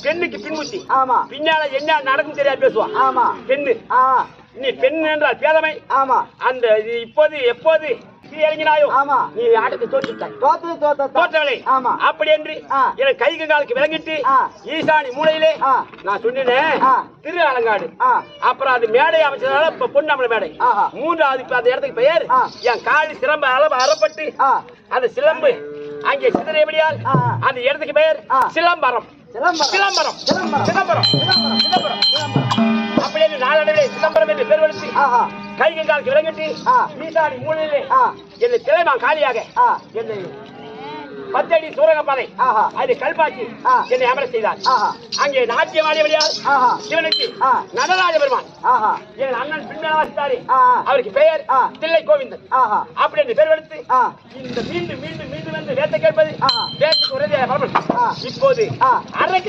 பெண்ணுக்கு பின்முத்தி. ஆமா. பின்னால என்ன நடக்கும் தெரியாது பேசுவான். ஆமா. பெண்ணு. நீ பெண் என்றால் பேதமை. ஆமா. அந்த இப்போது எப்போது நீ இறங்கினாயோ ஆமா. நீ ஆட்டத்தை தோற்றுட்டாய். தோற்றவளை. ஆமா. அப்படி என்று எனக்கு கை காலுக்கு விளங்கிட்டு ஈசானி மூலையிலே நான் சொன்னேன் திரு அலங்காடு. அப்புறம் அது மேடை அமைச்சதால இப்ப பொன்னமலை மேடை. மூன்றாவது அந்த இடத்துக்கு பெயர் என் காலி சிலம்பு அளவு அறப்பட்டு அந்த சிலம்பு அங்கே சிதறியபடியால் அந்த இடத்துக்கு பெயர் சிலம்பரம். சிலம்பரம் சிலம்பரம் சிலம்பரம் சிலம்பரம் அப்படியே நாளடைவிலே சிதம்பரம் என்று பெயர் எடுத்து கை காலுக்கு விளங்கிட்டு ஈசானி மூலையிலே என்னை திளைமான் காலியாக என்னை 10 அடி சூரகப்பாதை அது கல்பாச்சி என்னை அமர செய்தார். அங்கே நாட்டியம் ஆடியபடியால் சிவனுக்கு நடராஜ பெருமான் என் அண்ணன் பின்னவாசித்தாரே அவருக்கு பெயர் தில்லை கோவிந்தன் அப்படி என்று பெயர் எடுத்து இந்த மீண்டும் மீண்டும் மீண்டும் வந்து வேட்டை கேட்பது வேட்டுக்கு ஒரே இப்போது அரைக்கிற